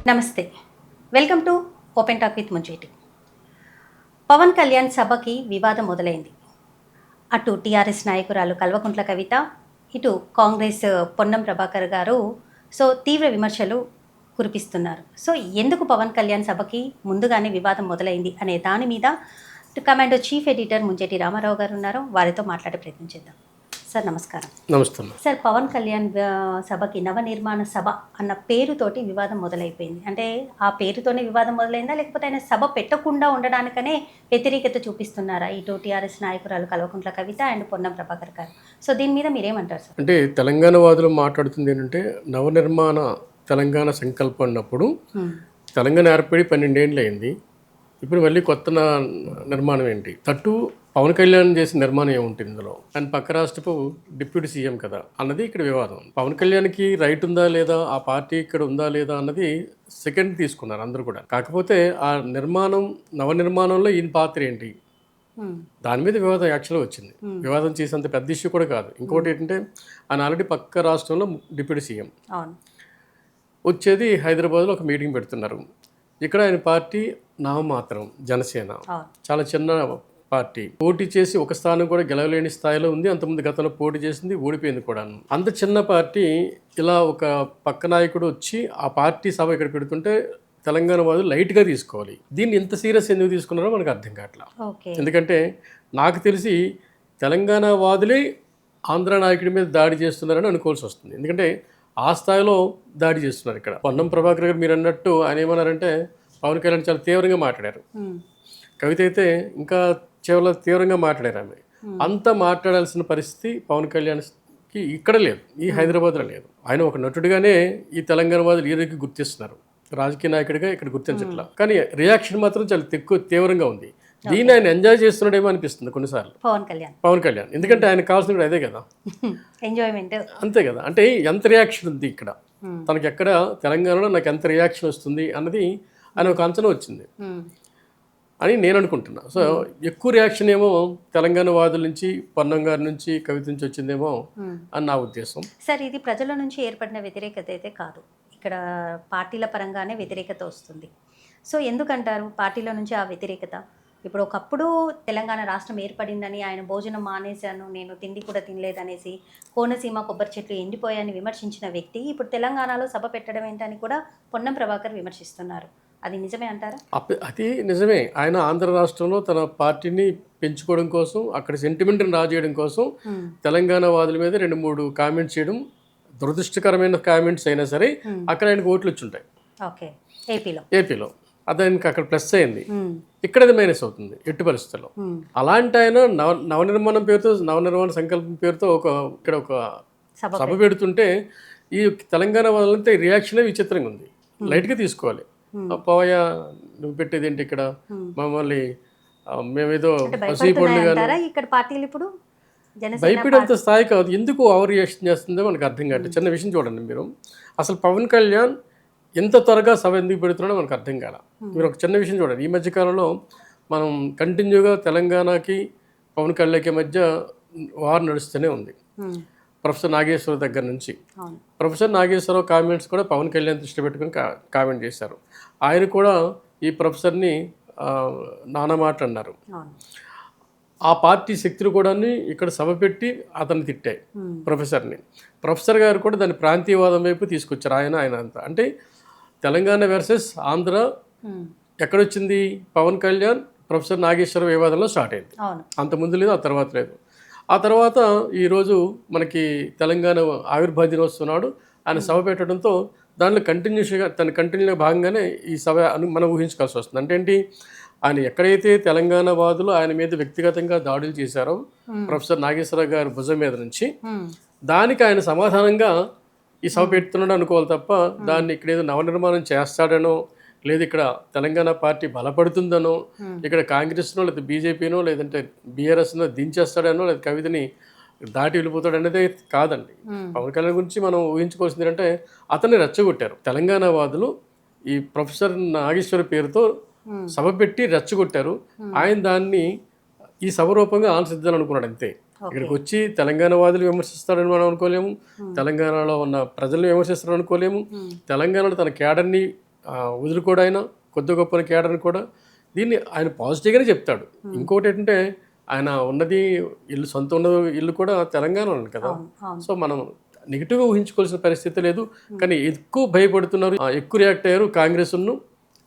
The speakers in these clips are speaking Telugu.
నమస్తే. Welcome to open talk with Munjeti. Pawan Kalyan సభకి వివాదం మొదలైంది. అటు టీఆర్ఎస్ నాయకురాలు కల్వకుంట్ల కవిత, ఇటు కాంగ్రెస్ పొన్నం ప్రభాకర్ గారు తీవ్ర విమర్శలు కురిపిస్తున్నారు. ఎందుకు పవన్ కళ్యాణ్ సభకి ముందుగానే వివాదం మొదలైంది అనే దాని మీద commando chief editor Munjeti Ramarao గారు ఉన్నారు. వారితో మాట్లాడే ప్రయత్నం చేద్దాం. సార్ నమస్కారం. నమస్తే సార్, పవన్ కళ్యాణ్ సభకి నవనిర్మాణ సభ అన్న పేరుతోటి వివాదం మొదలైపోయింది. అంటే ఆ పేరుతోనే వివాదం మొదలైందా, లేకపోతే ఆయన సభ పెట్టకుండా ఉండడానికనే వ్యతిరేకత చూపిస్తున్నారా ఇటు టీఆర్ఎస్ నాయకురాలు కల్వకుంట్ల కవిత అండ్ పొన్నం ప్రభాకర్ గారు? దీని మీద మీరేమంటారు సార్? అంటే తెలంగాణ వాదులు మాట్లాడుతుంది ఏంటంటే నవనిర్మాణ తెలంగాణ సంకల్పం అన్నప్పుడు తెలంగాణ ఏర్పడి 12 ఏళ్ళు అయింది. ఇప్పుడు మళ్ళీ కొత్త నిర్మాణం ఏంటి? తట్టు పవన్ కళ్యాణ్ చేసిన నిర్మాణం ఏముంటుంది ఇందులో? అండ్ పక్క రాష్ట్రపు డిప్యూటీ సీఎం కదా అన్నది ఇక్కడ వివాదం. పవన్ కళ్యాణ్కి రైట్ ఉందా లేదా, ఆ పార్టీ ఇక్కడ ఉందా లేదా అన్నది సెకండ్ తీసుకున్నారు అందరూ కూడా. కాకపోతే ఆ నవనిర్మాణంలో ఈయన పాత్ర ఏంటి, దాని మీద వివాదం యాక్చువల్గా వచ్చింది. వివాదం చేసేంత పెద్ద ఇష్యూ కూడా కాదు. ఇంకోటి ఏంటంటే ఆయన ఆల్రెడీ పక్క రాష్ట్రంలో డిప్యూటీ సీఎం, వచ్చేది హైదరాబాద్లో ఒక మీటింగ్ పెడుతున్నారు. ఇక్కడ ఆయన పార్టీ నామమాత్రం, జనసేన చాలా చిన్న పార్టీ, పోటీ చేసి ఒక స్థానం కూడా గెలవలేని స్థాయిలో ఉంది. అంతకుముందు గతంలో పోటీ చేసింది, ఓడిపోయింది కూడా. అంత చిన్న పార్టీ ఇలా ఒక పక్క నాయకుడు వచ్చి ఆ పార్టీ సభ ఇక్కడ పెడుతుంటే తెలంగాణ వాదులు లైట్గా తీసుకోవాలి. దీన్ని ఇంత సీరియస్ ఎందుకు తీసుకున్నారో మనకు అర్థం కావట్లా. ఎందుకంటే నాకు తెలిసి తెలంగాణ వాదులే ఆంధ్ర నాయకుడి మీద దాడి చేస్తున్నారని అనుకోవాల్సి వస్తుంది. ఎందుకంటే ఆ స్థాయిలో దాడి చేస్తున్నారు ఇక్కడ. పొన్నం ప్రభాకర్ గారు మీరు అన్నట్టు ఆయన ఏమన్నారంటే పవన్ కళ్యాణ్ చాలా తీవ్రంగా మాట్లాడారు. కవిత అయితే ఇంకా చాలా తీవ్రంగా మాట్లాడారు. ఆమె అంత మాట్లాడాల్సిన పరిస్థితి పవన్ కళ్యాణ్కి ఇక్కడ లేదు, ఈ హైదరాబాద్లో లేదు. ఆయన ఒక నటుడిగానే ఈ తెలంగాణ వాదులు ఈరోజుకి గుర్తిస్తున్నారు, రాజకీయ నాయకుడిగా ఇక్కడ గుర్తించట్లా. కానీ రియాక్షన్ మాత్రం చాలా తీవ్రంగా ఉంది. దీన్ని ఆయన ఎంజాయ్ చేస్తున్నాడేమో అనిపిస్తుంది కొన్నిసార్లు పవన్ కళ్యాణ్. ఎందుకంటే ఆయన కావాల్సిన అదే కదా, ఎంజాయ్మెంట్, అంతే కదా. అంటే ఎంత రియాక్షన్ ఉంది ఇక్కడ తనకి, ఎక్కడ తెలంగాణలో నాకు ఎంత రియాక్షన్ వస్తుంది అన్నది ఆయన ఒక అంచనా వచ్చింది అని నేను అనుకుంటున్నా. ఎక్కువ రియాక్షన్ ఏమో తెలంగాణ వాదుల నుంచి, పొన్నం గారి నుంచి, కవిత నుంచి వచ్చిందేమో అని నా ఉద్దేశం. సార్, ఇది ప్రజల నుంచి ఏర్పడిన వ్యతిరేకత అయితే కాదు, ఇక్కడ పార్టీల పరంగానే వ్యతిరేకత వస్తుంది. ఎందుకంటారు పార్టీల నుంచి ఆ వ్యతిరేకత? ఇప్పుడు ఒకప్పుడు తెలంగాణ రాష్ట్రం ఏర్పడిందని ఆయన భోజనం మానేశాను, నేను తిండి కూడా తినలేదనేసి, కోనసీమ కొబ్బరి చెట్లు ఎండిపోయాయని విమర్శించిన వ్యక్తి ఇప్పుడు తెలంగాణలో సభ పెట్టడం ఏంటని కూడా పొన్నం ప్రభాకర్ విమర్శిస్తున్నారు. అది నిజమే అంటారా? అది నిజమే. ఆయన ఆంధ్ర రాష్ట్రంలో తన పార్టీని పెంచుకోవడం కోసం, అక్కడ సెంటిమెంట్ని రాజేయడం కోసం తెలంగాణ వాదుల మీద 2-3 కామెంట్స్ చేయడం, దురదృష్టకరమైన కామెంట్స్ అయినా సరే అక్కడ ఆయనకు ఓట్లు వచ్చి ఉంటాయి. ఏపీలో అది ఆయనకి అక్కడ ప్లస్ అయింది, ఇక్కడ అది మైనస్ అవుతుంది ఎట్టి పరిస్థితుల్లో. అలాంటి ఆయన నవనిర్మాణం పేరుతో, నవనిర్మాణ సంకల్పం పేరుతో ఇక్కడ ఒక సభ పెడుతుంటే ఈ తెలంగాణ వాళ్ళంతా రియాక్షనే విచిత్రంగా ఉంది. లైట్గా తీసుకోవాలి. పోయా నువ్వు పెట్టేది ఏంటి ఇక్కడ, మమ్మల్ని మేమేదో భయపడేంత స్థాయి కాదు. ఎందుకు ఓవర్ రియాక్షన్ చేస్తుందో మనకు అర్థం కాదు. చిన్న విషయం చూడండి మీరు, అసలు పవన్ కళ్యాణ్ ఎంత త్వరగా సభ ఎందుకు పెడుతున్నాడో మనకు అర్థం కాల. మీరు ఒక చిన్న విషయం చూడండి, ఈ మధ్యకాలంలో మనం కంటిన్యూగా తెలంగాణకి పవన్ కళ్యాణ్కి మధ్య వార్ నడుస్తూనే ఉంది. ప్రొఫెసర్ నాగేశ్వరరావు దగ్గర నుంచి ప్రొఫెసర్ నాగేశ్వరరావు కామెంట్స్ కూడా పవన్ కళ్యాణ్ దృష్టి పెట్టుకుని కామెంట్ చేశారు. ఆయన కూడా ఈ ప్రొఫెసర్ని నానా మాట అన్నారు. ఆ పార్టీ శక్తులు కూడా ఇక్కడ సభ పెట్టి అతన్ని తిట్టాయి ప్రొఫెసర్ని. ప్రొఫెసర్ గారు కూడా దాన్ని ప్రాంతీయవాదం వైపు తీసుకొచ్చారు. ఆయన అంతా అంటే తెలంగాణ వర్సెస్ ఆంధ్ర ఎక్కడొచ్చింది? పవన్ కళ్యాణ్ ప్రొఫెసర్ నాగేశ్వరరావు వివాదంలో స్టార్ట్ అయింది. అంత ముందు లేదు, ఆ తర్వాత లేదు. ఆ తర్వాత ఈరోజు మనకి తెలంగాణ ఆవిర్భావ దినోత్సవం నాడు ఆయన సభ పెట్టడంతో దాంట్లో కంటిన్యూగా భాగంగానే ఈ సభ మనం ఊహించుకోవాల్సి వస్తుంది. అంటే ఏంటి, ఆయన ఎక్కడైతే తెలంగాణ వాదులు ఆయన మీద వ్యక్తిగతంగా దాడులు చేశారో ప్రొఫెసర్ నాగేశ్వరరావు గారి భుజం మీద నుంచి, దానికి ఆయన సమాధానంగా ఈ సభ పెడుతున్నాడు అనుకోవాలి తప్ప దాన్ని ఇక్కడ ఏదో నవనిర్మాణం చేస్తాడనో, లేదు ఇక్కడ తెలంగాణ పార్టీ బలపడుతుందనో, ఇక్కడ కాంగ్రెస్నో లేదా బీజేపీనో లేదంటే బీఆర్ఎస్నో దించేస్తాడనో, లేదా కవితని దాటి వెళ్ళిపోతాడు అనేది కాదండి. పవన్ కళ్యాణ్ గురించి మనం ఊహించుకోవాల్సింది అంటే అతన్ని రెచ్చగొట్టారు తెలంగాణ వాదులు. ఈ ప్రొఫెసర్ నాగేశ్వర పేరుతో సభ పెట్టి రెచ్చగొట్టారు. ఆయన దాన్ని ఈ సభ రూపంగా ఆన్సిద్దాలనుకున్నాడు అంతే. ఇక్కడికి వచ్చి తెలంగాణ వాదులు విమర్శిస్తారని మనం అనుకోలేము, తెలంగాణలో ఉన్న ప్రజల్ని విమర్శిస్తారని అనుకోలేము, తెలంగాణలో తన క్యాడర్ని వదులుకోడైనా కొద్ది గొప్ప కేడర్ని కూడా దీన్ని ఆయన పాజిటివ్గానే చెప్తాడు. ఇంకోటి ఏంటంటే ఆయన ఉన్నది ఇల్లు, సొంత ఉన్న ఇల్లు కూడా తెలంగాణలో కదా. సో మనం నెగిటివ్గా ఊహించుకోవాల్సిన పరిస్థితి లేదు. కానీ ఎక్కువ భయపడుతున్నారు, ఎక్కువ రియాక్ట్ అయ్యారు కాంగ్రెస్ను,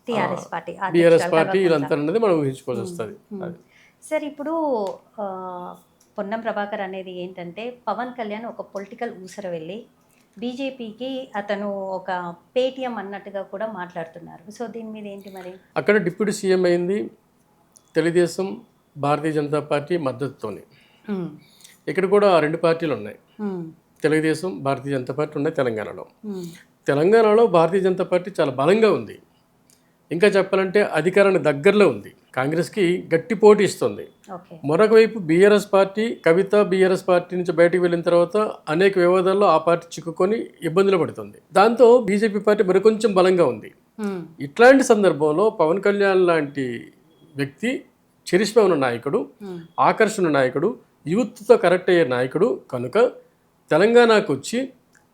బీఆర్ఎస్ పార్టీ వీళ్ళంతా అన్నది మనం ఊహించుకోవాల్సి వస్తుంది. సార్ ఇప్పుడు పొన్నం ప్రభాకర్ అనేది ఏంటంటే పవన్ కళ్యాణ్ ఒక పొలిటికల్ ఊసర వెళ్ళి బీజేపీకి అతను ఒక పేటిఎం అన్నట్టుగా కూడా మాట్లాడుతున్నారు. సో దీని మీద ఏంటి మరి? అక్కడ డిప్యూటీ సీఎం అయింది తెలుగుదేశం, భారతీయ జనతా పార్టీ మద్దతుతోని. ఇక్కడ కూడా 2 పార్టీలు ఉన్నాయి, తెలుగుదేశం, భారతీయ జనతా పార్టీ ఉన్నాయి తెలంగాణలో. తెలంగాణలో భారతీయ జనతా పార్టీ చాలా బలంగా ఉంది. ఇంకా చెప్పాలంటే అధికారానికి దగ్గరలో ఉంది, కాంగ్రెస్కి గట్టి పోటీ ఇస్తుంది. మరొక వైపు బీఆర్ఎస్ పార్టీ, కవిత బీఆర్ఎస్ పార్టీ నుంచి బయటకు వెళ్ళిన తర్వాత అనేక వివాదాల్లో ఆ పార్టీ చిక్కుకొని ఇబ్బందులు పడుతుంది. దాంతో బీజేపీ పార్టీ మరికొంచెం బలంగా ఉంది. ఇట్లాంటి సందర్భంలో పవన్ కళ్యాణ్ లాంటి వ్యక్తి, చరిష్మా ఉన్న నాయకుడు, ఆకర్షణ నాయకుడు, యూత్తో కరెక్ట్ అయ్యే నాయకుడు కనుక తెలంగాణకు వచ్చి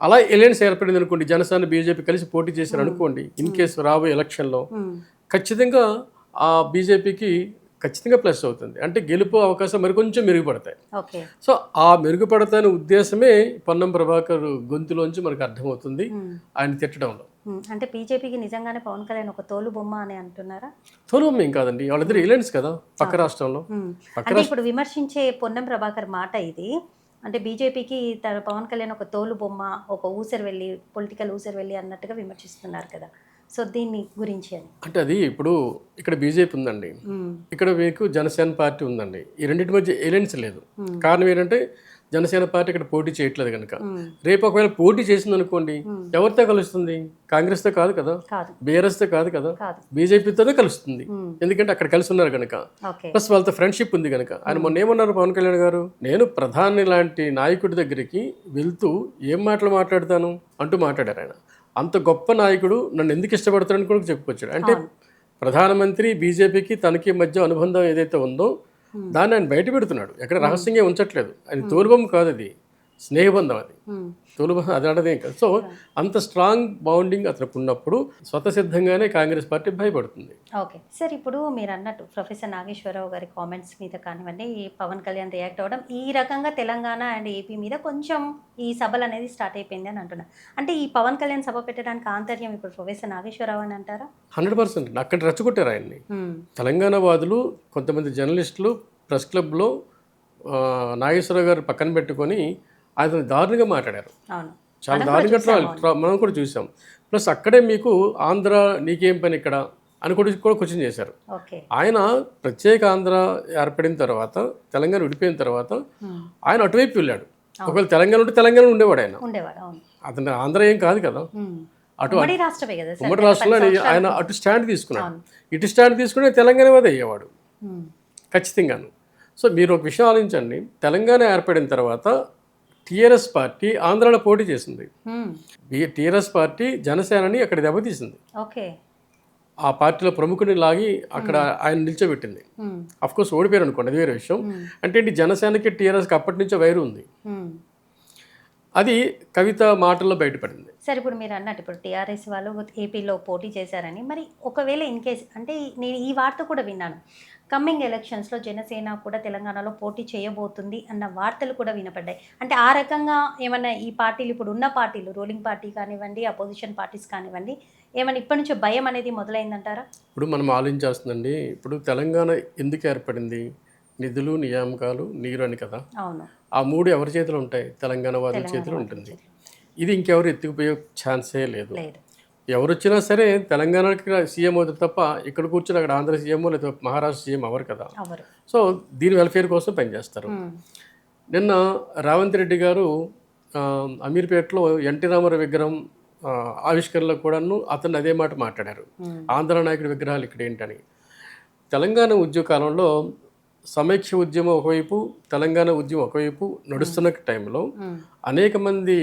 అలా ఎలయన్స్ ఏర్పడింది అనుకోండి, జనసేన బీజేపీ కలిసి పోటీ చేశారు అనుకోండి, ఇన్ కేసు రాబోయే ఎలక్షన్లో ఖచ్చితంగా ఆ బీజేపీకి ఖచ్చితంగా ప్లస్ అవుతుంది. అంటే గెలుపు అవకాశం మరికొంచెం మెరుగుపడతాయి. సో ఆ మెరుగుపడతానే ఉద్దేశమే పొన్నం ప్రభాకర్ గొంతులోంచి మనకు అర్థమవుతుంది ఆయన తిట్టడంలో. అంటే బీజేపీకి నిజంగానే పవన్ కళ్యాణ్ ఒక తోలు బొమ్మ అని అంటున్నారా? తోలు బొమ్మ ఏం కాదండి, వాళ్ళిద్దరు ఎలయన్స్ కదా పక్క రాష్ట్రంలో. అంటే ఇప్పుడు విమర్శించే పొన్నం ప్రభాకర్ మాట ఇది, అంటే బీజేపీకి తన పవన్ కళ్యాణ్ ఒక తోలు బొమ్మ, ఒక ఊసరి వెళ్ళి, పొలిటికల్ ఊసరి వెళ్ళి అన్నట్టుగా విమర్శిస్తున్నారు కదా. సో దీని గురించి అని అంటే అది ఇప్పుడు ఇక్కడ బీజేపీ ఉందండి, ఇక్కడ మీకు జనసేన పార్టీ ఉందండి. ఈ రెండింటి మధ్య ఎలయన్స్ లేదు. కారణం ఏంటంటే జనసేన పార్టీ ఇక్కడ పోటీ చేయట్లేదు కనుక. రేపు ఒకవేళ పోటీ చేసింది అనుకోండి, ఎవరితో కలుస్తుంది? కాంగ్రెస్తో కాదు కదా, బీఆర్ఎస్తో కాదు కదా, బీజేపీతోనే కలుస్తుంది. ఎందుకంటే అక్కడ కలిసి ఉన్నారు కనుక, ప్లస్ వాళ్ళతో ఫ్రెండ్షిప్ ఉంది కనుక. ఆయన మొన్న ఏమన్నారు పవన్ కళ్యాణ్ గారు, నేను ప్రధాని లాంటి నాయకుడి దగ్గరికి వెళ్తూ ఏం మాటలు మాట్లాడతాను అంటూ మాట్లాడారు. ఆయన అంత గొప్ప నాయకుడు నన్ను ఎందుకు ఇష్టపడతాడని కూడా చెప్పుకొచ్చాడు. అంటే ప్రధానమంత్రి బీజేపీకి తనకి మధ్య అనుబంధం ఏదైతే ఉందో దాన్ని ఆయన బయట పెడుతున్నాడు, ఎక్కడ రహస్యంగా ఉంచట్లేదు. అది తోలుబొమ్మ కాదు, అది స్నేహబంధం. అది తోలుబొమ్మ అది అన్నదేం కాదు. సో అంత స్ట్రాంగ్ బౌండింగ్ అతనికి ఉన్నప్పుడు స్వతసిద్ధంగానే కాంగ్రెస్ పార్టీ భయపడుతుంది. ఓకే సార్, ఇప్పుడు మీరు అన్నట్టు ప్రొఫెసర్ నాగేశ్వరరావు గారి కామెంట్స్ మీద కానివ్వండి, పవన్ కళ్యాణ్ రియాక్ట్ అవ్వడం, ఈ రకంగా తెలంగాణ అండ్ ఏపీ మీద కొంచెం ఈ సభలు అనేది స్టార్ట్ అయిపోయింది అని అంటున్నారు. అంటే ఈ పవన్ కళ్యాణ్ సభ పెట్టడానికి ఆంతర్యం ఇప్పుడు ప్రొఫెసర్ నాగేశ్వరరావు అని అంటారా? 100% అక్కడ రెచ్చగొట్టారు ఆయన్ని. తెలంగాణ వాదులు, కొంతమంది జర్నలిస్టులు ప్రెస్ క్లబ్లో నాగేశ్వరరావు గారు పక్కన పెట్టుకొని ఆయన దారుణంగా మాట్లాడారు. చాలా దారుణంగా మనం కూడా చూసాం. ప్లస్ అక్కడే మీకు ఆంధ్ర నీకేం పని ఇక్కడ అని కూడా క్వశ్చన్ చేశారు. ఆయన ప్రత్యేక ఆంధ్ర ఏర్పడిన తర్వాత, తెలంగాణ విడిపోయిన తర్వాత ఆయన అటువైపు వెళ్ళాడు. ఒకవేళ తెలంగాణ ఉంటే తెలంగాణ ఉండేవాడు ఆయన. అతను ఆంధ్ర ఏం కాదు కదా, అటు ఉమ్మడి రాష్ట్రంలో ఆయన అటు స్టాండ్ తీసుకున్నాడు. ఇటు స్టాండ్ తీసుకుని తెలంగాణ మీద అయ్యేవాడు ఖచ్చితంగాను. సో మీరు ఒక విషయం ఆలోచించండి, తెలంగాణ ఏర్పడిన తర్వాత టీఆర్ఎస్ పార్టీ ఆంధ్రాలో పోటీ చేసింది. టీఆర్ఎస్ పార్టీ జనసేనని అక్కడ దెబ్బతీసింది. ఆ పార్టీలో ప్రముఖుని లాగి అక్కడ ఆయన నిల్చోబెట్టింది. అఫ్కోర్స్ ఓడిపోయారు అనుకోండి, అది వేరే విషయం. అంటే ఏంటి, జనసేనకి టీఆర్ఎస్కి అప్పటి నుంచో వైరు ఉంది. అది కవిత మాటల్లో బయటపడింది. సార్ ఇప్పుడు మీరు అన్నట్టు ఇప్పుడు టీఆర్ఎస్ వాళ్ళు ఏపీలో పోటీ చేశారని, మరి ఒకవేళ ఇన్ కేస్ అంటే నేను ఈ వార్త కూడా విన్నాను, కమ్మింగ్ ఎలక్షన్స్లో జనసేన కూడా తెలంగాణలో పోటీ చేయబోతుంది అన్న వార్తలు కూడా వినపడ్డాయి. అంటే ఆ రకంగా ఏమన్నా ఈ పార్టీలు, ఇప్పుడు ఉన్న పార్టీలు, రూలింగ్ పార్టీ కానివ్వండి, అపోజిషన్ పార్టీస్ కానివ్వండి, ఏమన్నా ఇప్పటి నుంచో భయం అనేది మొదలైందంటారా? ఇప్పుడు మనం ఆలోచించాల్సిందండి, ఇప్పుడు తెలంగాణ ఎందుకు ఏర్పడింది? నిధులు, నియామకాలు, నీరు అని కదా. అవును. ఆ 3 ఎవరి చేతిలో ఉంటాయి? తెలంగాణ వాదుల చేతిలో ఉంటుంది. ఇది ఇంకెవరు ఎత్తుకుపోయే ఛాన్సే లేదు. ఎవరు వచ్చినా సరే తెలంగాణకి సీఎం అవుతారు తప్ప ఇక్కడ కూర్చొని అక్కడ ఆంధ్ర సీఎం లేదా మహారాష్ట్ర సీఎం అవరు కదా. సో దీని వెల్ఫేర్ కోసం పనిచేస్తారు. నిన్న రేవంత్ రెడ్డి గారు అమీర్పేటలో ఎన్టీ రామారావు విగ్రహం ఆవిష్కరణలో కూడాను అతను అదే మాట మాట్లాడారు, ఆంధ్ర నాయకుడి విగ్రహాలు ఇక్కడ ఏంటని. తెలంగాణ ఉద్యమ కాలంలో సమైక్య ఉద్యమం ఒకవైపు, తెలంగాణ ఉద్యమం ఒకవైపు నడుస్తున్న టైంలో అనేక మంది,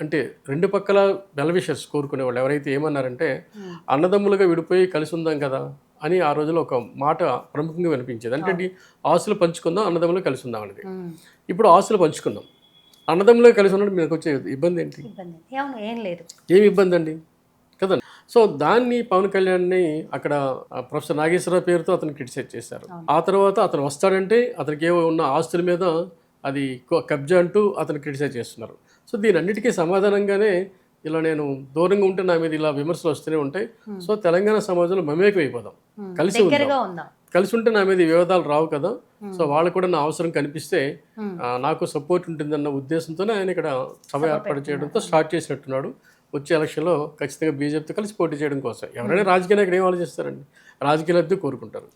అంటే 2 పక్కల వెల్విషర్స్ కోరుకునేవాళ్ళు ఎవరైతే ఏమన్నారంటే, అన్నదమ్ములుగా విడిపోయి కలిసి ఉందాం కదా అని ఆ రోజులో ఒక మాట ప్రముఖంగా వినిపించేది. అంటే ఆస్తులు పంచుకుందాం, అన్నదమ్ములు కలిసి ఉందాం అనేది. ఇప్పుడు ఆస్తులు పంచుకుందాం, అన్నదమ్ములుగా కలిసి ఉన్నట్టు మీకు వచ్చే ఇబ్బంది ఏంటి? ఏం లేదు. ఏమి ఇబ్బంది అండి కదా. సో దాన్ని పవన్ కళ్యాణ్ని అక్కడ ప్రొఫెసర్ నాగేశ్వరరావు పేరుతో అతను క్రిటిసైజ్ చేశారు. ఆ తర్వాత అతను వస్తాడంటే అతనికి ఏవో ఉన్న ఆస్తుల మీద అది కబ్జా అంటూ అతను క్రిటిసైజ్ చేస్తున్నారు. సో దీని అన్నిటికీ సమాధానంగానే ఇలా నేను దూరంగా ఉంటే నా మీద ఇలా విమర్శలు వస్తూనే ఉంటాయి. సో తెలంగాణ సమాజంలో మమేకం అయిపోదాం, కలిసి ఉందాం, కలిసి ఉంటే నా మీద ఈ వివాదాలు రావు కదా. సో వాళ్ళు కూడా నా అవసరం కనిపిస్తే నాకు సపోర్ట్ ఉంటుందన్న ఉద్దేశంతోనే ఆయన ఇక్కడ సభ ఏర్పాటు చేయడంతో స్టార్ట్ చేసినట్టున్నాడు. వచ్చే ఎలక్షన్లో ఖచ్చితంగా బీజేపీతో కలిసి పోటీ చేయడం కోసం. ఎవరైనా రాజకీయ నాయకుడు ఏం ఆలోచిస్తారండి, రాజకీయ లబ్ధి కోరుకుంటారు.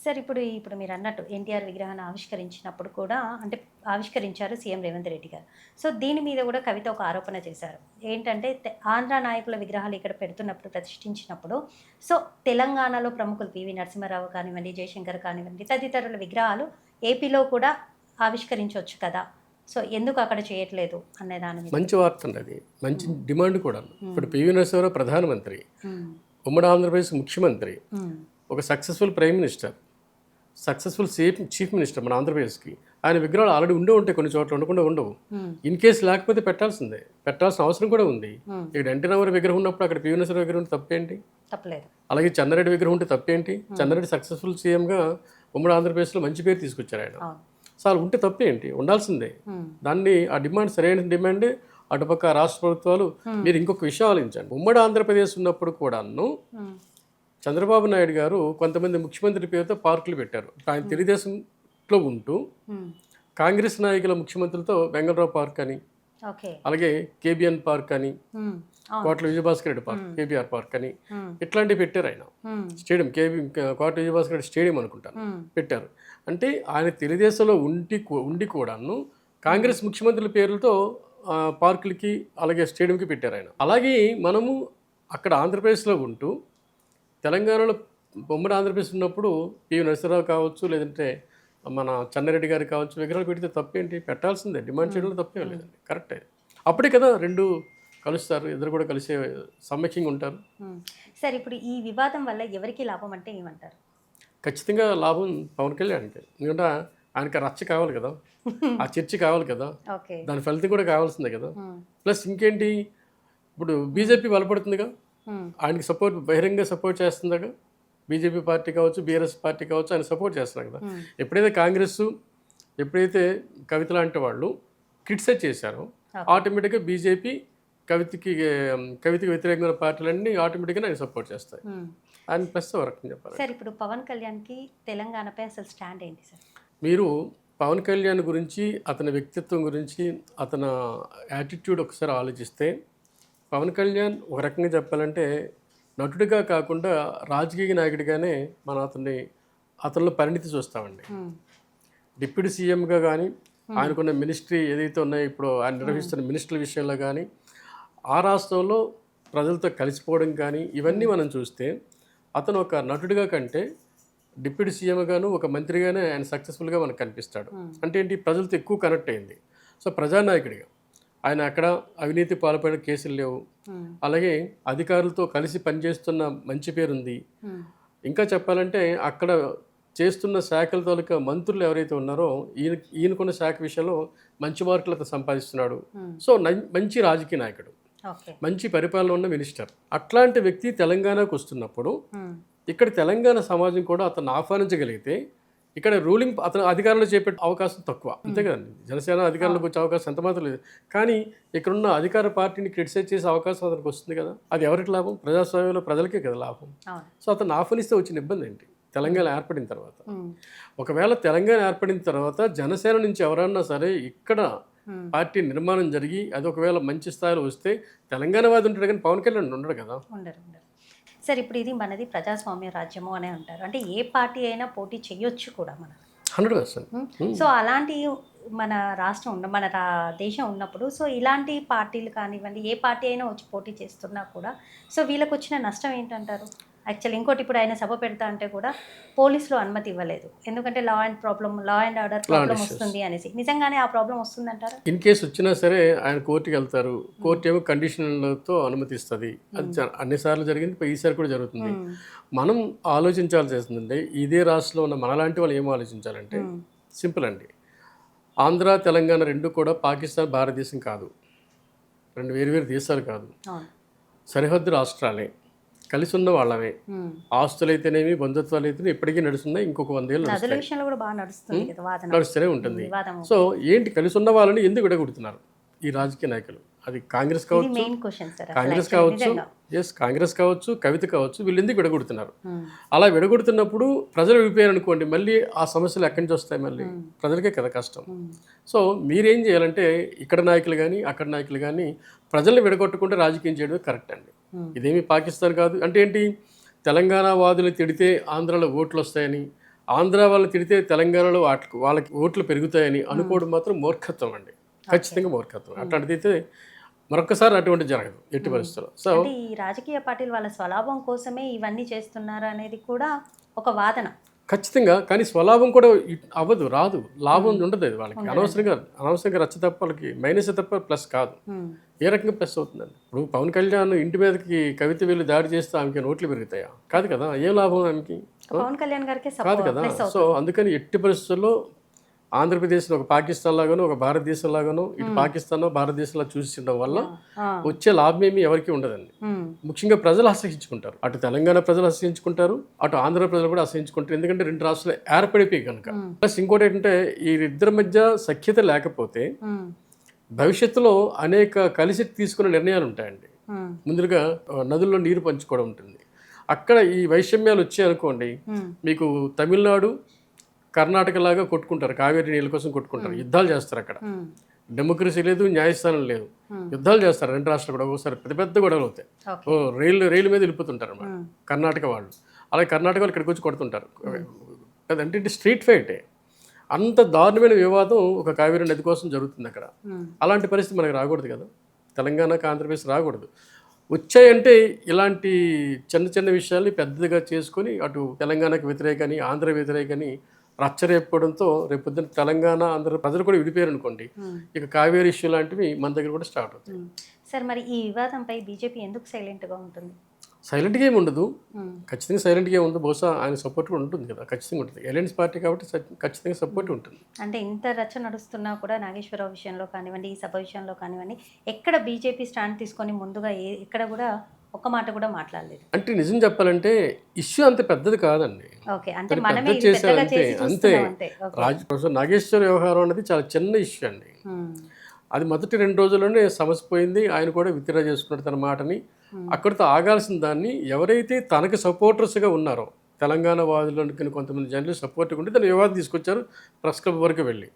సార్ ఇప్పుడు మీరు అన్నట్టు ఎన్టీఆర్ విగ్రహాన్ని ఆవిష్కరించినప్పుడు కూడా అంటే ఆవిష్కరించారు సీఎం రేవంత్ రెడ్డి గారు. సో దీని మీద కూడా కవిత ఒక ఆరోపణ చేశారు. ఏంటంటే ఆంధ్ర నాయకుల విగ్రహాలు ఇక్కడ పెడుతున్నప్పుడు ప్రతిష్ఠించినప్పుడు సో తెలంగాణలో ప్రముఖులు పివి నరసింహారావు కానివ్వండి, జయశంకర్ కానివ్వండి, తదితరుల విగ్రహాలు ఏపీలో కూడా ఆవిష్కరించవచ్చు కదా, సో ఎందుకు అక్కడ చేయట్లేదు అనే దాని మీద మంచి వార్త అండి, అది మంచి డిమాండ్ కూడా. ఇప్పుడు పివి నరసింహారావు ప్రధానమంత్రి, ఉమ్మడి ఆంధ్రప్రదేశ్ ముఖ్యమంత్రి, ఒక successful prime minister, successful chief minister మన ఆంధ్రప్రదేశ్కి. ఆయన విగ్రహాలు ఆల్రెడీ ఉండే ఉంటాయి, కొన్ని చోట్ల ఉండకుండా ఉండవు. ఇన్ కేసు లేకపోతే పెట్టాల్సిన అవసరం కూడా ఉంది. ఇక్కడ ఎన్టీ రామారావు విగ్రహం ఉన్నప్పుడు అక్కడ పివి నరసింహారావు విగ్రహం ఉంటే తప్పేంటి? తప్పలేదు. అలాగే చెన్నారెడ్డి విగ్రహం ఉంటే తప్పేంటి? చెన్నారెడ్డి సక్సెస్ఫుల్ సీఎంగా ఉమ్మడి ఆంధ్రప్రదేశ్లో మంచి పేరు తీసుకొచ్చారు ఆయన. సో అలా ఉంటే తప్పేంటి? ఉండాల్సిందే. దాన్ని ఆ డిమాండ్ సరైన డిమాండే. అటుపక్క రాష్ట్ర ప్రభుత్వాలు మీరు ఇంకొక విషయం ఆలోచించండి. ఉమ్మడి ఆంధ్రప్రదేశ్ ఉన్నప్పుడు కూడాను చంద్రబాబు నాయుడు గారు కొంతమంది ముఖ్యమంత్రి పేరుతో పార్కులు పెట్టారు. ఆయన తెలుగుదేశంలో ఉంటూ కాంగ్రెస్ నాయకుల ముఖ్యమంత్రులతో వెంగళరావు పార్క్ అని, అలాగే కేబిఎన్ పార్క్ అని, కోట్ల Vijayabhaskar Reddy park, KBR park అని ఇట్లాంటివి పెట్టారు. ఆయన స్టేడియం కోట్ల విజయభాస్కర్ రెడ్డి స్టేడియం అనుకుంటారు పెట్టారు. అంటే ఆయన తెలుగుదేశంలో ఉండి కూడాను కాంగ్రెస్ ముఖ్యమంత్రుల పేర్లతో పార్కులకి అలాగే స్టేడియంకి పెట్టారు ఆయన. అలాగే మనము అక్కడ ఆంధ్రప్రదేశ్లో ఉంటూ తెలంగాణలో ఉమ్మడి ఆంధ్రప్రదేశ్ ఉన్నప్పుడు పివి నరసింహారావు కావచ్చు, లేదంటే మన చెన్నారెడ్డి గారు కావచ్చు, విగ్రహాలు పెడితే తప్పేంటి? పెట్టాల్సిందే. డిమాండ్ చేయడంలో తప్పేం లేదండి, కరెక్టే. అప్పుడే కదా రెండు కలుస్తారు, ఇద్దరు కూడా కలిసే సమైక్యంగా ఉంటారు. సార్ ఇప్పుడు ఈ వివాదం వల్ల ఎవరికి లాభం అంటే ఏమంటారు? ఖచ్చితంగా లాభం పవన్ కళ్యాణ్కి. ఎందుకంటే ఆయనకి రచ్చ కావాలి కదా, ఆ చర్చ కావాలి కదా, దాని ఫలితం కూడా కావాల్సిందే కదా. ప్లస్ ఇంకేంటి, ఇప్పుడు బీజేపీ బలపడుతుందిగా, ఆయనకి సపోర్ట్ బహిరంగ సపోర్ట్ చేస్తుందిగా. బీజేపీ పార్టీ కావచ్చు, బీఆర్ఎస్ పార్టీ కావచ్చు, ఆయన సపోర్ట్ చేస్తున్నారు కదా. ఎప్పుడైతే కాంగ్రెస్, ఎప్పుడైతే కవిత లాంటి వాళ్ళు క్రిటిసైజ్ చేశారో ఆటోమేటిక్గా బీజేపీ కవితకి వ్యతిరేకమైన పార్టీలన్నీ ఆటోమేటిక్గా ఆయన సపోర్ట్ చేస్తాయి. ఆయన ప్లస్ వరకు చెప్పాలి. సార్ ఇప్పుడు పవన్ కళ్యాణ్కి తెలంగాణపై అసలు స్టాండ్ ఏంటి సార్? మీరు పవన్ కళ్యాణ్ గురించి, అతని వ్యక్తిత్వం గురించి, అతని యాటిట్యూడ్ ఒకసారి ఆలోచిస్తే, పవన్ కళ్యాణ్ ఒక రకంగా చెప్పాలంటే నటుడిగా కాకుండా రాజకీయ నాయకుడిగానే మన అతనిలో పరిణితి చూస్తామండి. డిప్యూటీ సీఎంగా కానీ, ఆయనకున్న మినిస్ట్రీ ఏదైతే ఉన్నాయో ఇప్పుడు ఆయన నిర్వహిస్తున్న మినిస్ట్రీల విషయంలో కానీ, ఆ రాష్ట్రంలో ప్రజలతో కలిసిపోవడం కానీ, ఇవన్నీ మనం చూస్తే అతను ఒక నటుడిగా కంటే డిప్యూటీ సీఎంగాను ఒక మంత్రిగానే ఆయన సక్సెస్ఫుల్గా మనకు కనిపిస్తాడు. అంటే ఏంటి, ప్రజలతో ఎక్కువ కనెక్ట్ అయింది. సో ప్రజానాయకుడిగా ఆయన అక్కడ అవినీతి పాల్పడిన కేసులు లేవు. అలాగే అధికారులతో కలిసి పనిచేస్తున్న మంచి పేరుంది. ఇంకా చెప్పాలంటే అక్కడ చేస్తున్న శాఖల తాలూకా మంత్రులు ఎవరైతే ఉన్నారో ఈయనకున్న శాఖ విషయంలో మంచి మార్కులతో సంపాదిస్తున్నాడు. సో మంచి రాజకీయ నాయకుడు, మంచి పరిపాలన ఉన్న మినిస్టర్. అట్లాంటి వ్యక్తి తెలంగాణకు వస్తున్నప్పుడు ఇక్కడ తెలంగాణ సమాజం కూడా అతను ఆహ్వానించగలిగితే ఇక్కడ రూలింగ్ అతను అధికారంలో చేపట్టే అవకాశం తక్కువ. అంతే కదండి, జనసేన అధికారంలోకి వచ్చే అవకాశం ఎంత మాత్రం లేదు. కానీ ఇక్కడున్న అధికార పార్టీని క్రిటిసైజ్ చేసే అవకాశం అతనికి వస్తుంది కదా. అది ఎవరికి లాభం? ప్రజాస్వామ్యంలో ప్రజలకే కదా లాభం. సో అతను ఆహ్వానిస్తే వచ్చిన ఇబ్బంది ఏంటి? తెలంగాణ ఏర్పడిన తర్వాత, ఒకవేళ తెలంగాణ ఏర్పడిన తర్వాత జనసేన నుంచి ఎవరన్నా సరే ఇక్కడ పార్టీ నిర్మాణం జరిగి అది ఒకవేళ మంచి స్థాయిలో వస్తే తెలంగాణ వాది ఉంటాడు, కానీ పవన్ కళ్యాణ్ ఉండడు కదా. సార్ ఇప్పుడు ఇది మనది ప్రజాస్వామ్య రాజ్యము అనే అంటారు. అంటే ఏ పార్టీ అయినా పోటీ చేయొచ్చు కూడా మన 100%. సో అలాంటి మన రాష్ట్రం మన దేశం ఉన్నప్పుడు సో ఇలాంటి పార్టీలు కానివ్వండి, ఏ పార్టీ అయినా వచ్చి పోటీ చేస్తున్నా కూడా సో వీళ్ళకి వచ్చిన నష్టం ఏంటంటారు? యాక్చువల్లీ ఇంకోటి, ఇప్పుడు ఆయన సభ పెడతా అంటే కూడా పోలీసులు అనుమతి ఇవ్వలేదు, ఎందుకంటే లా అండ్ ఆర్డర్ ప్రాబ్లం వస్తుంది అనేసి. నిజంగానే ఆ ప్రాబ్లం వస్తుందంటారా? ఇన్ కేసు వచ్చినా సరే ఆయన కోర్టుకి వెళ్తారు, కోర్టు ఏమో కండిషన్లతో అనుమతిస్తుంది. అది అన్నిసార్లు జరిగింది, ఈసారి కూడా జరుగుతుంది. మనం ఆలోచించాల్సి వస్తుందండి, ఇదే రాష్ట్రంలో ఉన్న మనలాంటి వాళ్ళు ఏమో ఆలోచించాలంటే సింపుల్ అండి. ఆంధ్ర తెలంగాణ రెండు కూడా పాకిస్తాన్ భారతదేశం కాదు, రెండు వేరు దేశాలు కాదు. సరిహద్దు రాష్ట్రాలే, కలిసి ఉన్న వాళ్ళమే, ఆస్తులైతేనేమి బంధుత్వాలు అయితేనే ఇప్పటికీ నడుస్తున్నాయి, ఇంకొక 100 ఏళ్ళు నదుల విషయంలో కూడా బాగా నడుస్తుంది కదా వాదన, నడుస్తూనే ఉంటుంది. వివాదం. సో ఏంటి కలిసి ఉన్న వాళ్ళని ఎందుకు విడగొడుతున్నారు ఈ రాజకీయ నాయకులు? అది కాంగ్రెస్ ఇది కావచ్చు, మెయిన్ క్వశ్చన్ సార్. కాంగ్రెస్ కావచ్చు, కాంగ్రెస్ కావచ్చు, కవిత కావచ్చు, వీళ్ళు ఎందుకు విడగొడుతున్నారు? అలా విడగొడుతున్నప్పుడు ప్రజలు విడిపోయారు అనుకోండి, మళ్ళీ ఆ సమస్యలు ఎక్కడి నుంచి వస్తాయి? మళ్ళీ ప్రజలకే కదా కష్టం. సో మీరేం చేయాలంటే ఇక్కడ నాయకులు కానీ అక్కడ నాయకులు కానీ ప్రజల్ని విడగొట్టకుండా రాజకీయం చేయడం కరెక్ట్ అండి. ఇదేమి పాకిస్తాన్ కాదు. అంటే ఏంటి, తెలంగాణ వాదులు తిడితే ఆంధ్రాలో ఓట్లు వస్తాయని, ఆంధ్ర వాళ్ళు తిడితే తెలంగాణలో వాళ్ళకి ఓట్లు పెరుగుతాయని అనుకోవడం మాత్రం మూర్ఖత్వం అండి, ఖచ్చితంగా మూర్ఖత్వం. అట్లాంటిదైతే మరొకసారి అటువంటి జరగదు ఎట్టి పరిస్థితుల్లో. సో అంటే ఈ రాజకీయ పార్టీలు వాళ్ళ స్వలాభం కోసమే ఇవన్నీ చేస్తున్నారు అనేది కూడా ఒక వాదన. ఖచ్చితంగా, కానీ స్వలాభం కూడా అవ్వదు, రాదు, లాభం ఉండదు అది వాళ్ళకి. అనవసరంగా రచ్చ తప్ప వాళ్ళకి మైనస్ తప్ప ప్లస్ కాదు. ఏ రకంగా ప్లస్ అవుతుందండి? ఇప్పుడు పవన్ కళ్యాణ్ ఇంటి మీదకి కవిత వీళ్ళు దాడి చేస్తే ఆమెకి నోట్లు పెరుగుతాయా? కాదు కదా. ఏం లాభం ఆమెకి? పవన్ కళ్యాణ్ గారికి కాదు కదా. సో అందుకని ఎట్టి పరిస్థితుల్లో ఆంధ్రప్రదేశ్లో ఒక పాకిస్తాన్ లాగానో ఒక భారతదేశం లాగానో, ఇటు పాకిస్తాన్ భారతదేశంలో చూసిండడం వల్ల వచ్చే లాభం ఏమి ఎవరికి ఉండదండి. ముఖ్యంగా ప్రజలు అసహించుకుంటారు, అటు తెలంగాణ ప్రజలు అసహించుకుంటారు, అటు ఆంధ్ర ప్రజలు కూడా అసహించుకుంటారు. ఎందుకంటే 2 రాష్ట్రాలు ఏర్పడిపోయి కనుక. ప్లస్ ఇంకోటి ఏంటంటే, ఈ ఇద్దరి మధ్య సఖ్యత లేకపోతే భవిష్యత్తులో అనేక కలిసి తీసుకునే నిర్ణయాలు ఉంటాయండి. ముందుగా నదుల్లో నీరు పంచుకోవడం ఉంటుంది. అక్కడ ఈ వైషమ్యాలు వచ్చాయి అనుకోండి, మీకు తమిళనాడు కర్ణాటక లాగా కొట్టుకుంటారు, కావేరీ నీళ్ళ కోసం కొట్టుకుంటారు, యుద్ధాలు చేస్తారు. అక్కడ డెమోక్రసీ లేదు, న్యాయస్థానం లేదు, యుద్ధాలు చేస్తారు 2 రాష్ట్రాలు కూడా. ఒకసారి పెద్ద గొడవలు అవుతాయి. రైలు మీద వెళ్ళిపోతుంటారు అన్నమాట కర్ణాటక వాళ్ళు. అలాగే కర్ణాటక వాళ్ళు ఇక్కడికి వచ్చి కొడుతుంటారు. అంటే స్ట్రీట్ ఫైటే. అంత దారుణమైన వివాదం ఒక కావేరీ నది కోసం జరుగుతుంది అక్కడ. అలాంటి పరిస్థితి మనకు రాకూడదు కదా, తెలంగాణకు ఆంధ్రప్రదేశ్ రాకూడదు. వచ్చాయంటే ఇలాంటి చిన్న విషయాల్ని పెద్దగా చేసుకొని అటు తెలంగాణకు వ్యతిరేకని, ఆంధ్ర వ్యతిరేకని రచ్చరేపడంతో రేపొద్దున తెలంగాణ ఆంధ్ర ప్రజలు కూడా విడిపోయారు అనుకోండి, ఇక కావేరీ ఇష్యూ లాంటివి మన దగ్గర కూడా స్టార్ట్ అవుతాయి. సార్ మరి ఈ వివాదంపై బీజేపీ ఎందుకు సైలెంట్గా ఉంటుంది? సైలెంట్గా ఏమి ఉండదు, ఖచ్చితంగా సైలెంట్గా ఉంది. బహుశా ఆయన సపోర్ట్ కూడా ఉంటుంది కదా, ఖచ్చితంగా ఉంటుంది. ఎలయన్స్ పార్టీ కాబట్టి ఖచ్చితంగా సపోర్ట్ ఉంటుంది. అంటే ఇంత రచ్చ నడుస్తున్నా కూడా నాగేశ్వరరావు విషయంలో కానివ్వండి, ఈ సభ విషయంలో కానివ్వండి, ఎక్కడ బీజేపీ స్టాండ్ తీసుకొని ముందుగా ఎక్కడ కూడా ఒక్క మాట కూడా మాట్లాడలేదు. అంటే నిజం చెప్పాలంటే ఇష్యూ అంత పెద్దది కాదండి. అంతే. ప్రొఫెసర్ నాగేశ్వర వ్యవహారం అనేది చాలా చిన్న ఇష్యూ అండి. అది మొదటి 2 రోజుల్లోనే సమస్య పోయింది. ఆయన కూడా విత్డ్రా చేసుకున్నాడు తన మాటని. అక్కడితో ఆగాల్సిన దాన్ని ఎవరైతే తనకి సపోర్టర్స్గా ఉన్నారో, తెలంగాణ వాదులకి కొంతమంది జర్నలిస్ట్ సపోర్ట్గా ఉంటే దాన్ని వివాదం తీసుకొచ్చారు ప్రెస్ క్లబ్ వరకు వెళ్ళి.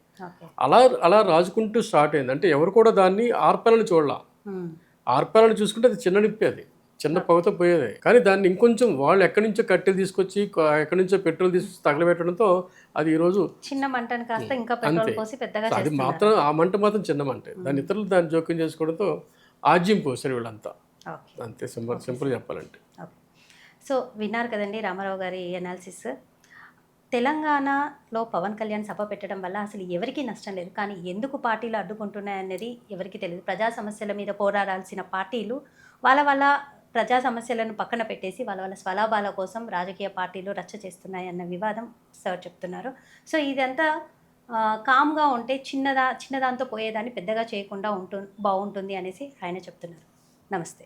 అలా రాజుకుంటూ స్టార్ట్ అయింది. అంటే ఎవరు కూడా దాన్ని ఆర్పాలని చూడాల. ఆర్పాలని చూసుకుంటే అది చిన్న నిప్పి, అది చిన్న పొగతో పోయేది. కానీ దాన్ని ఇంకొంచెం వాళ్ళు ఎక్కడి నుంచో కట్టెలు తీసుకొచ్చి, ఎక్కడి నుంచో పెట్రోల్ తీసుకొచ్చి తగలబెట్టడంతో అది ఈరోజు చిన్న మంటను కాస్త ఇంకా పెట్రోల్ పోసి పెద్దగా అది మాత్రం, ఆ మంట మాత్రం చిన్న మంట. దాని ఇతరులు దాన్ని జోక్యం చేసుకోవడంతో ఆజ్యం పోసారు వీళ్ళంతా. అంతే, సింపుల్ చెప్పాలంటే. సో విన్నారు కదండి రామారావు గారి అనాలిసిస్. తెలంగాణలో పవన్ కళ్యాణ్ సభ పెట్టడం వల్ల అసలు ఎవరికీ నష్టం లేదు, కానీ ఎందుకు పార్టీలు అడ్డుకుంటున్నాయనేది ఎవరికి తెలియదు. ప్రజా సమస్యల మీద పోరాడాల్సిన పార్టీలు వాళ్ళ ప్రజా సమస్యలను పక్కన పెట్టేసి వాళ్ళ స్వలాభాల కోసం రాజకీయ పార్టీలు రచ్చ చేస్తున్నాయి అన్న వివాదం సార్ చెప్తున్నారు. సో ఇదంతా కామ్గా ఉంటే చిన్నదాంతో పోయేదాన్ని పెద్దగా చేయకుండా బాగుంటుంది అనేసి ఆయన చెప్తున్నారు. నమస్తే.